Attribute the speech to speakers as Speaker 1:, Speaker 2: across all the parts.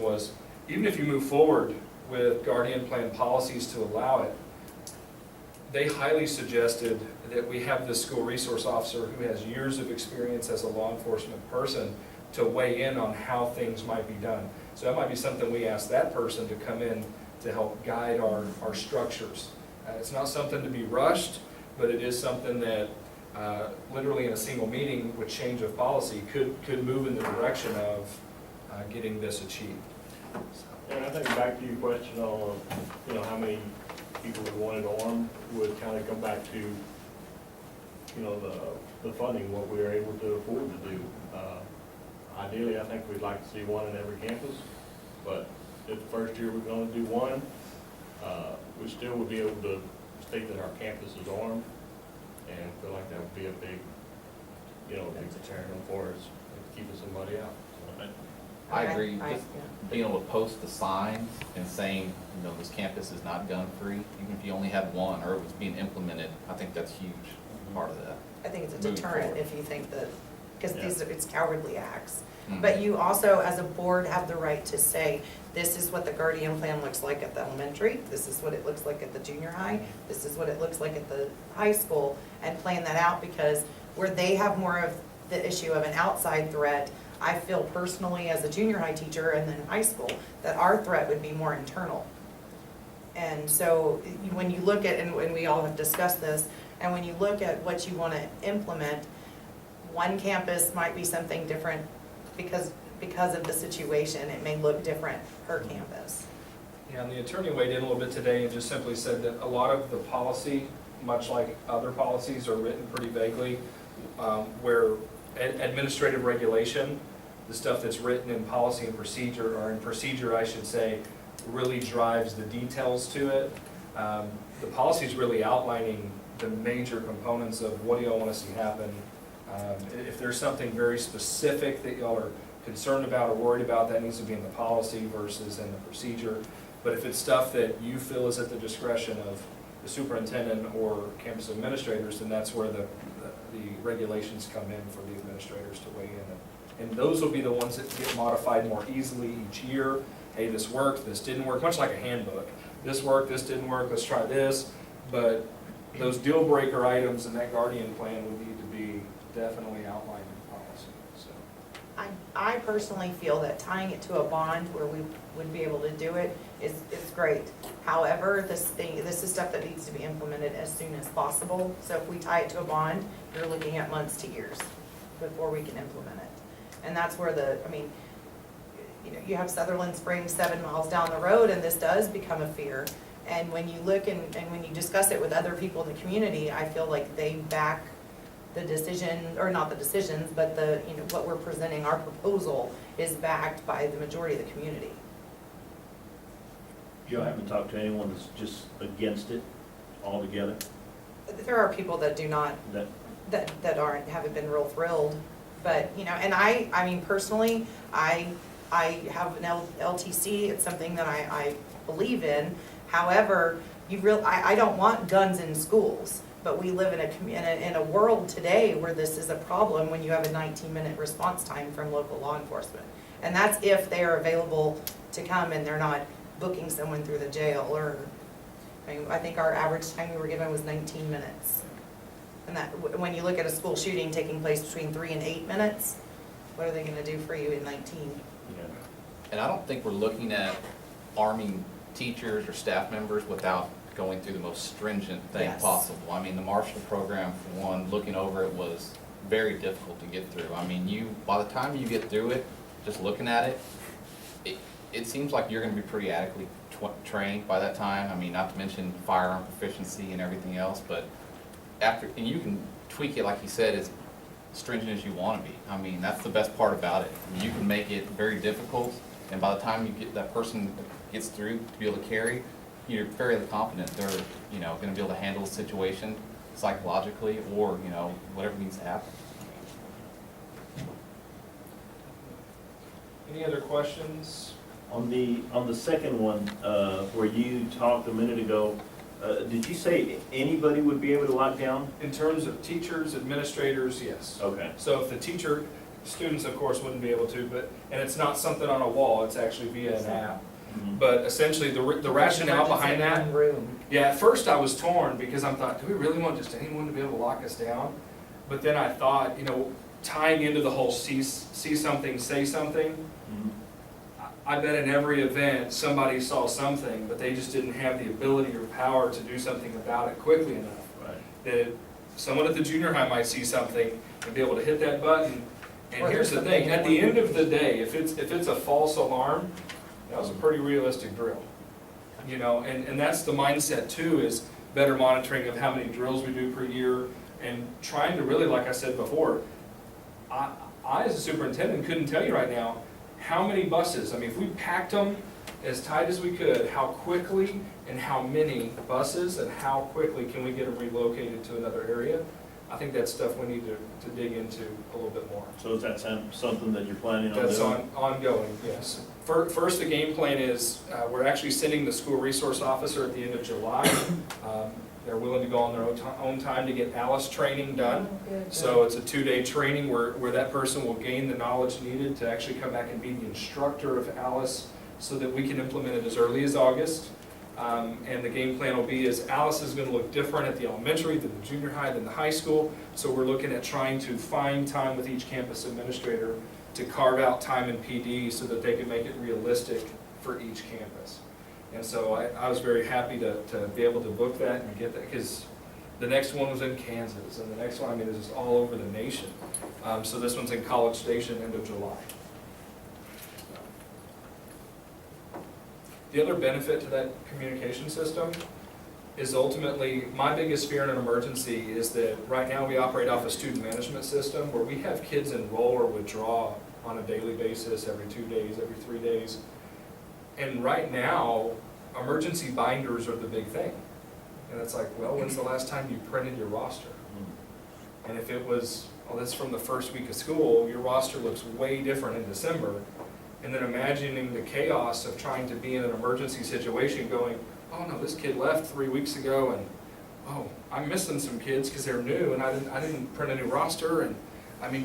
Speaker 1: was, even if you move forward with guardian plan policies to allow it, they highly suggested that we have this school resource officer who has years of experience as a law enforcement person to weigh in on how things might be done. So that might be something we ask that person to come in to help guide our structures. It's not something to be rushed, but it is something that literally in a single meeting with change of policy could move in the direction of getting this achieved. So.
Speaker 2: And I think back to your question on, how many people we wanted armed would kind of come back to, the funding, what we are able to afford to do. Ideally, I think we'd like to see one in every campus, but if the first year we're going to do one, we still would be able to state that our campus is armed, and feel like that would be a big, big deterrent for us, keeping somebody out.
Speaker 3: I agree, just being able to post the signs and saying, this campus is not gun-free, even if you only have one, or it was being implemented, I think that's a huge part of that.
Speaker 4: I think it's a deterrent if you think that, because it's cowardly acts.
Speaker 3: Mm-hmm.
Speaker 4: But you also, as a board, have the right to say, this is what the guardian plan looks like at the elementary, this is what it looks like at the junior high, this is what it looks like at the high school, and plan that out, because where they have more of the issue of an outside threat, I feel personally as a junior high teacher and then high school, that our threat would be more internal. And so when you look at, and we all have discussed this, and when you look at what you want to implement, one campus might be something different because of the situation. It may look different per campus.
Speaker 1: Yeah, and the attorney weighed in a little bit today and just simply said that a lot of the policy, much like other policies, are written pretty vaguely, where administrative regulation, the stuff that's written in policy and procedure, or in procedure I should say, really drives the details to it. The policy is really outlining the major components of what do y'all want to see happen. If there's something very specific that y'all are concerned about or worried about, that needs to be in the policy versus in the procedure. But if it's stuff that you feel is at the discretion of the superintendent or campus administrators, then that's where the regulations come in for the administrators to weigh in. And those will be the ones that get modified more easily each year. Hey, this worked, this didn't work, much like a handbook. This worked, this didn't work, let's try this. But those deal breaker items in that guardian plan would need to be definitely outlined in policy. So.
Speaker 4: I personally feel that tying it to a bond where we would be able to do it is great. However, this is stuff that needs to be implemented as soon as possible. So if we tie it to a bond, you're looking at months to years before we can implement it. And that's where you have Sutherland Springs 7 miles down the road, and this does become a fear. And when you look and when you discuss it with other people in the community, I feel like they back the decision, or not the decisions, but what we're presenting, our proposal is backed by the majority of the community.
Speaker 5: Joe, I haven't talked to anyone that's just against it altogether.
Speaker 4: There are people that do not, that haven't been real thrilled, but and I mean personally, I have an LTC. It's something that I believe in. However, I don't want guns in schools, but we live in a world today where this is a problem when you have a 19-minute response time from local law enforcement, and that's if they are available to come and they're not booking someone through the jail. Or I think our average time we were given was 19 minutes, and that when you look at a school shooting taking place between 3 and 8 minutes, what are they going to do for you in 19?
Speaker 5: Yeah.
Speaker 3: And I don't think we're looking at arming teachers or staff members without going through the most stringent thing possible. I mean, the Marshall program, for one, looking over it was very difficult to get through. I mean, by the time you get through it, just looking at it, it seems like you're going to be pretty adequately trained by that time. I mean, not to mention firearm proficiency and everything else, but and you can tweak it, like you said, as stringent as you want to be. I mean, that's the best part about it. I mean, you can make it very difficult, and by the time you get that person gets through to be able to carry, you're fairly confident they're going to be able to handle the situation psychologically, or whatever needs to happen.
Speaker 1: Any other questions?
Speaker 5: On the second one, where you talked a minute ago, did you say anybody would be able to lock down?
Speaker 1: In terms of teachers, administrators, yes.
Speaker 5: Okay.
Speaker 1: So if the teacher, students, of course, wouldn't be able to, but, and it's not something on a wall, it's actually via an app.
Speaker 5: Mhm.
Speaker 1: But essentially, the rationale behind that,
Speaker 4: One room.
Speaker 1: yeah, at first I was torn because I thought, do we really want just anyone to be able to lock us down? But then I thought, tying into the whole see something, say something,
Speaker 5: Mhm.
Speaker 1: I bet in every event, somebody saw something, but they just didn't have the ability or power to do something about it quickly enough.
Speaker 5: Right.
Speaker 1: That someone at the junior high might see something and be able to hit that button. And
Speaker 4: Or
Speaker 1: here's the
Speaker 4: there's
Speaker 1: thing,
Speaker 4: something
Speaker 1: at the
Speaker 4: in
Speaker 1: end of the day, if it's a false alarm, that was a pretty realistic drill. And that's the mindset too, is better monitoring of how many drills we do per year, and trying to really, like I said before, I as a superintendent couldn't tell you right now how many buses, if we packed them as tight as we could, how quickly and how many buses and how quickly can we get them relocated to another area. I think that's stuff we need to dig into a little bit more.
Speaker 5: So is that something that you're planning on doing?
Speaker 1: That's ongoing, yes. First, the game plan is, we're actually sending the school resource officer at the end of July. They're willing to go on their own time to get Alice training done. So it's a 2-day training where that person will gain the knowledge needed to actually come back and be the instructor of Alice so that we can implement it as early as August. And the game plan will be is Alice is going to look different at the elementary than the junior high than the high school. So we're looking at trying to find time with each campus administrator to carve out time in PD so that they can make it realistic for each campus. And so I was very happy to be able to book that and get that, because the next one was in Kansas, and the next one, is just all over the nation. So this one's in College Station, end of July. The other benefit to that communication system is ultimately, my biggest fear in an emergency is that right now we operate off a student management system where we have kids enroll or withdraw on a daily basis, every 2 days, every 3 days. And right now, emergency binders are the big thing. And it's like, well, when's the last time you printed your roster? And if it was, that's from the first week of school, your roster looks way different in December. And then imagining the chaos of trying to be in an emergency situation going, oh no, this kid left 3 weeks ago, and oh, I'm missing some kids because they're new and I didn't print a new roster. And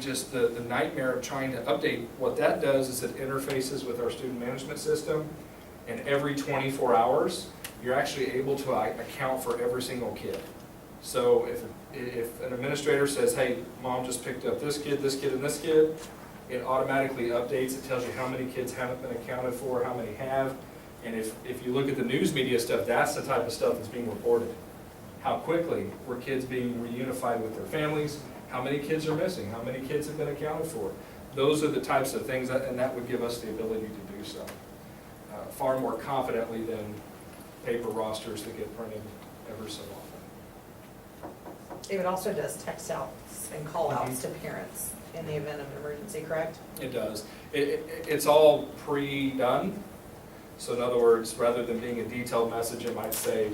Speaker 1: just the nightmare of trying to update. What that does is it interfaces with our student management system, and every 24 hours, you're actually able to account for every single kid. So if an administrator says, hey, mom just picked up this kid, and this kid, it automatically updates. It tells you how many kids haven't been accounted for, how many have. And if you look at the news media stuff, that's the type of stuff that's being reported. How quickly were kids being reunified with their families? How many kids are missing? How many kids have been accounted for? Those are the types of things, and that would give us the ability to do so far more confidently than paper rosters that get printed ever so often.
Speaker 4: David also does text outs and call outs to parents in the event of an emergency, correct?
Speaker 1: It does. It's all pre-done. So in other words, rather than being a detailed message, it might say,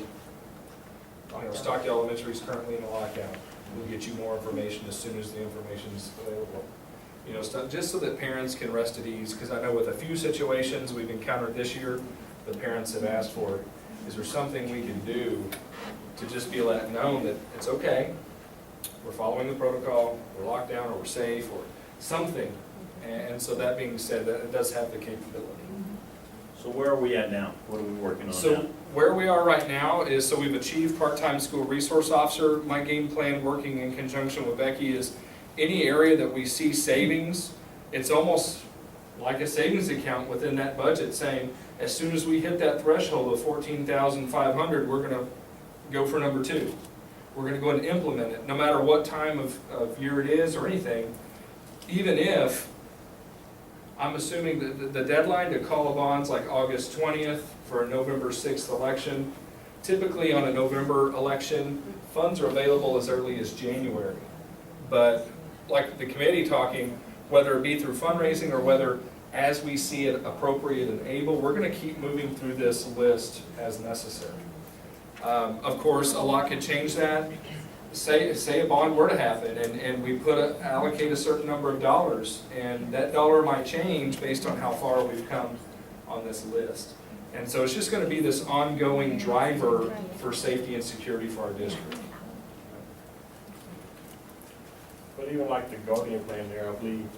Speaker 1: Stockdale Elementary is currently in a lockout. We'll get you more information as soon as the information is available. Stuff just so that parents can rest at ease, because I know with a few situations we've encountered this year, the parents have asked for, is there something we can do to just be let known that it's okay, we're following the protocol, we're locked down, or we're safe, or something. And so that being said, that it does have the capability.
Speaker 5: So where are we at now? What are we working on
Speaker 1: So
Speaker 5: now?
Speaker 1: where we are right now is, so we've achieved part-time school resource officer. My game plan, working in conjunction with Becky, is any area that we see savings, it's almost like a savings account within that budget, saying as soon as we hit that threshold of 14,500, we're gonna go for number 2. We're gonna go and implement it, no matter what time of year it is or anything. Even if, I'm assuming that the deadline to call a bond's like August 20th for a November 6th election. Typically on a November election, funds are available as early as January. But like the committee talking, whether it be through fundraising or whether as we see it appropriate and able, we're gonna keep moving through this list as necessary. Of course, a lot could change that. Say a bond were to happen and we allocate a certain number of dollars, and that dollar might change based on how far we've come on this list. And so it's just going to be this ongoing driver for safety and security for our district.
Speaker 2: But even like the Guardian plan there, I believe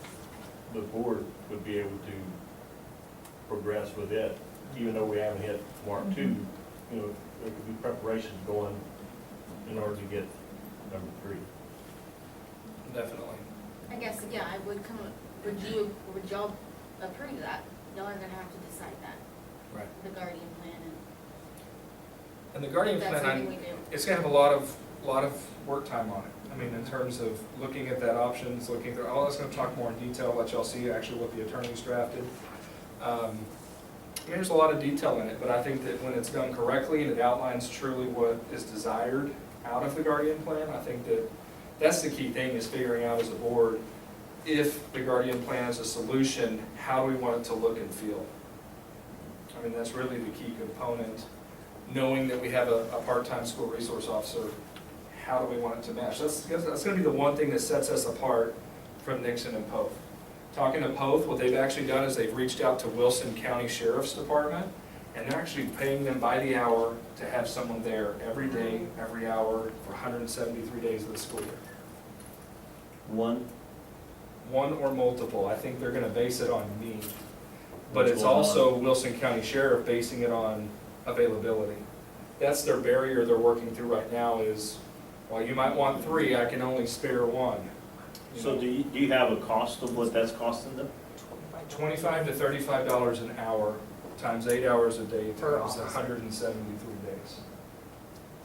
Speaker 2: the board would be able to progress with it, even though we haven't hit Mark two, you know, there could be preparations going in order to get number 3.
Speaker 1: Definitely.
Speaker 6: I guess, yeah, I would come, would y'all approve that? Y'all are gonna have to decide that,
Speaker 1: Right.
Speaker 6: the guardian plan,
Speaker 1: And the Guardian
Speaker 6: and
Speaker 1: Plan,
Speaker 6: that's something we do.
Speaker 1: it's gonna have a lot of work time on it. I mean, in terms of looking at that options, looking through, oh, I was gonna talk more in detail, let y'all see actually what the attorneys drafted. I mean, there's a lot of detail in it, but I think that when it's done correctly and it outlines truly what is desired out of the Guardian Plan, I think that that's the key thing, is figuring out as a board, if the Guardian Plan is a solution, how do we want it to look and feel? I mean, that's really the key component. Knowing that we have a part-time school resource officer, how do we want it to mesh? That's gonna be the one thing that sets us apart from Nixon and Poth. Talking to Poth, what they've actually done is they've reached out to Wilson County Sheriff's Department, and they're actually paying them by the hour to have someone there every day, every hour, for 173 days of the school year.
Speaker 5: One,
Speaker 1: One or multiple, I think they're gonna base it on need. But
Speaker 5: What's
Speaker 1: it's
Speaker 5: going on?
Speaker 1: also Wilson County Sheriff basing it on availability. That's their barrier they're working through right now is, while you might want 3, I can only spare 1. You
Speaker 5: so
Speaker 1: know,
Speaker 5: do you have a cost of what that's costing them?
Speaker 1: $25 to $35 an hour, times 8 hours a day,
Speaker 4: Per
Speaker 1: times
Speaker 4: officer.
Speaker 1: 173 days.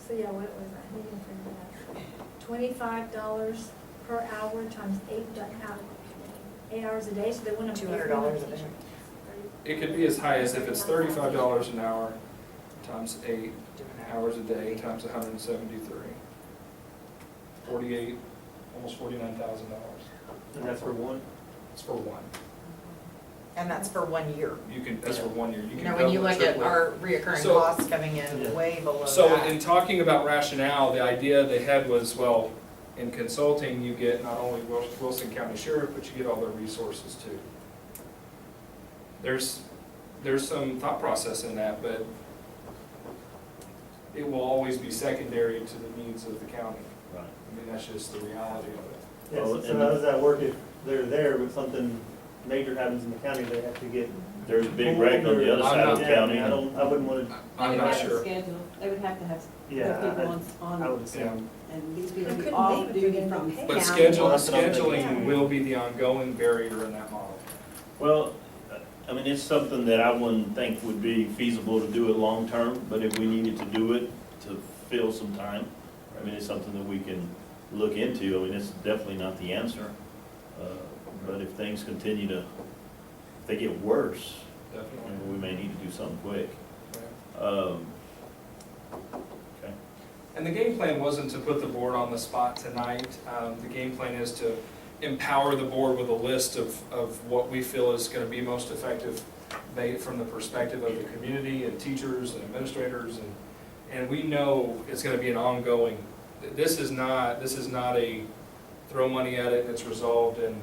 Speaker 7: So yeah, what was that? Maybe $25 per hour times 8 hours a day, so they wouldn't.
Speaker 4: $200 a day.
Speaker 1: It could be as high as, if it's $35 an hour, times 8 hours a day, times 173. 48, almost $49,000.
Speaker 5: And that's for one?
Speaker 1: It's for 1.
Speaker 4: And that's for 1 year.
Speaker 1: You can, that's for 1 year. You
Speaker 4: You
Speaker 1: can
Speaker 4: know, when you
Speaker 1: double it,
Speaker 4: look at
Speaker 1: triple it.
Speaker 4: our reoccurring
Speaker 1: So-
Speaker 4: costs coming in
Speaker 5: Yeah.
Speaker 4: way below that.
Speaker 1: So in talking about rationale, the idea they had was, well, in consulting, you get not only Wilson County Sheriff, but you get all their resources too. There's some thought process in that, but it will always be secondary to the needs of the county.
Speaker 5: Right.
Speaker 1: I mean, that's just the reality of it.
Speaker 5: Well,
Speaker 8: Yes, so
Speaker 5: and-
Speaker 8: how does that work if they're there, but something major happens in the county, they have to get?
Speaker 5: There's a big wreck on the other
Speaker 1: I'm
Speaker 5: side of the
Speaker 8: Yeah,
Speaker 5: county.
Speaker 8: I wouldn't want to,
Speaker 1: I'm
Speaker 9: They'd
Speaker 1: not
Speaker 9: have to
Speaker 1: sure.
Speaker 9: schedule, they would have to have
Speaker 8: yeah,
Speaker 9: their people
Speaker 8: I
Speaker 9: on,
Speaker 8: would assume.
Speaker 9: and these people
Speaker 7: They
Speaker 9: would be
Speaker 7: couldn't
Speaker 9: off
Speaker 7: leave if
Speaker 9: duty
Speaker 7: they're
Speaker 9: from
Speaker 7: gonna
Speaker 1: But
Speaker 7: Yeah.
Speaker 1: schedule,
Speaker 8: Well, that's what I'm thinking.
Speaker 1: scheduling will be the ongoing barrier in that model.
Speaker 5: Well, I mean, it's something that I wouldn't think would be feasible to do it long-term, but if we needed to do it to fill some time, I mean, it's something that we can look into. I mean, it's definitely not the answer. But if things continue to, if they get worse,
Speaker 1: Definitely.
Speaker 5: we may need to do something quick.
Speaker 1: Yeah.
Speaker 5: Okay.
Speaker 1: And the game plan wasn't to put the board on the spot tonight. The game plan is to empower the board with a list of what we feel is going to be most effective from the perspective of the community and teachers and administrators. And we know it's going to be an ongoing, this is not a throw money at it and it's resolved in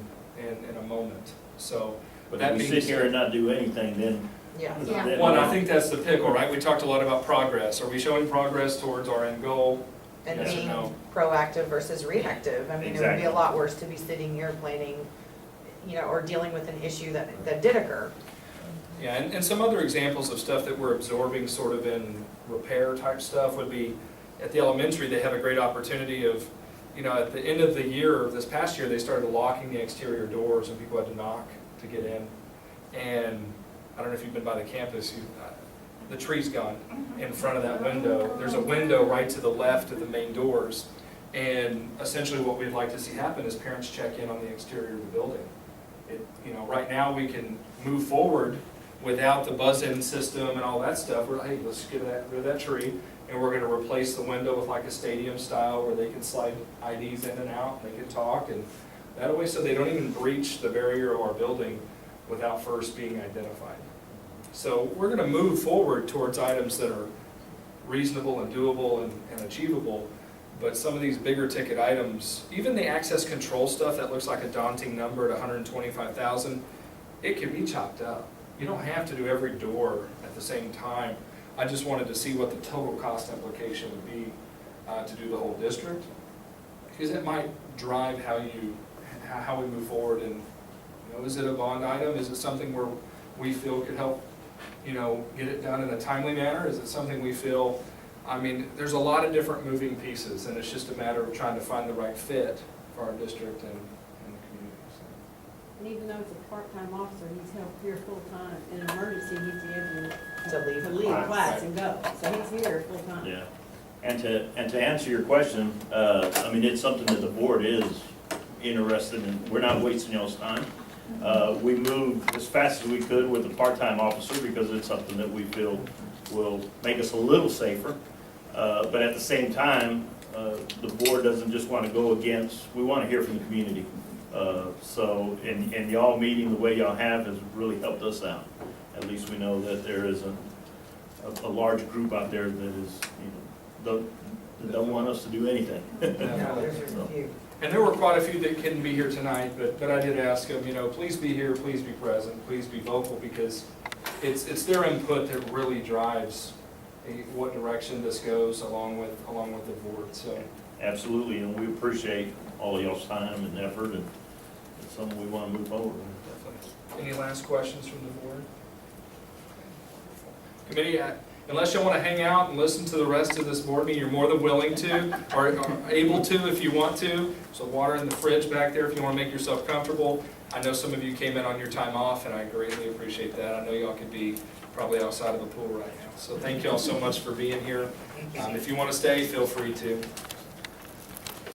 Speaker 1: a moment. So,
Speaker 5: But
Speaker 1: that
Speaker 5: if we
Speaker 1: being
Speaker 5: sit here
Speaker 1: said-
Speaker 5: and not do anything, then.
Speaker 4: Yeah.
Speaker 6: Yeah.
Speaker 5: then-
Speaker 1: one, I think that's the pickle, right? We talked a lot about progress. Are we showing progress towards our end goal?
Speaker 4: And
Speaker 1: Yes or
Speaker 4: being
Speaker 1: no?
Speaker 4: proactive versus reactive. I mean, it would be
Speaker 5: Exactly.
Speaker 4: a lot worse to be sitting here planning, you know, or dealing with an issue that did occur.
Speaker 1: Yeah, and some other examples of stuff that we're absorbing sort of in repair type stuff would be, at the elementary, they have a great opportunity of, you know, at the end of the year, this past year, they started locking the exterior doors and people had to knock to get in. And I don't know if you've been by the campus, the tree's gone in front of that window. There's a window right to the left of the main doors. And essentially what we'd like to see happen is parents check in on the exterior of the building. You know, right now we can move forward without the buzz-in system and all that stuff. We're like, hey, let's get rid of that tree, and we're gonna replace the window with like a stadium style where they can slide IDs in and out, and they can talk, and that way, so they don't even breach the barrier of our building without first being identified. So we're gonna move forward towards items that are reasonable and doable and achievable, but some of these bigger ticket items, even the access control stuff that looks like a daunting number at 125,000, it can be chopped up. You don't have to do every door at the same time. I just wanted to see what the total cost implication would be to do the whole district, because it might drive how we move forward in You know, is it a bond item? Is it something where we feel could help, you know, get it done in a timely manner? Is it something we feel, I mean, there's a lot of different moving pieces, and it's just a matter of trying to find the right fit for our district and the community. So.
Speaker 9: And even though it's a part-time officer, he's held here full-time. In an emergency, he's able
Speaker 4: To
Speaker 9: to
Speaker 4: leave.
Speaker 9: leave class and go. So he's here full-time.
Speaker 5: Yeah, and to answer your question, I mean, it's something that the board is interested in. We're not wasting y'all's time. We moved as fast as we could with the part-time officer because it's something that we feel will make us a little safer. But at the same time, the board doesn't just want to go against, we want to hear from the community. So, and y'all meeting the way y'all have has really helped us out. At least we know that there is a large group out there that is, you know, don't want us to do anything.
Speaker 4: Yeah, there's a few.
Speaker 1: And there were quite a few that couldn't be here tonight, but I did ask them, you know, please be here, please be present, please be vocal, because it's their input that really drives what direction this goes along with the board, so.
Speaker 5: Absolutely, and we appreciate all of y'all's time and effort, and it's something we want to move forward with.
Speaker 1: Any last questions from the board? Committee, unless you want to hang out and listen to the rest of this board meeting, you're more than willing to, or able to if you want to. So water in the fridge back there if you want to make yourself comfortable. I know some of you came in on your time off, and I greatly appreciate that. I know y'all could be probably outside of the pool right now. So thank y'all so much for being here. If you want to stay, feel free to.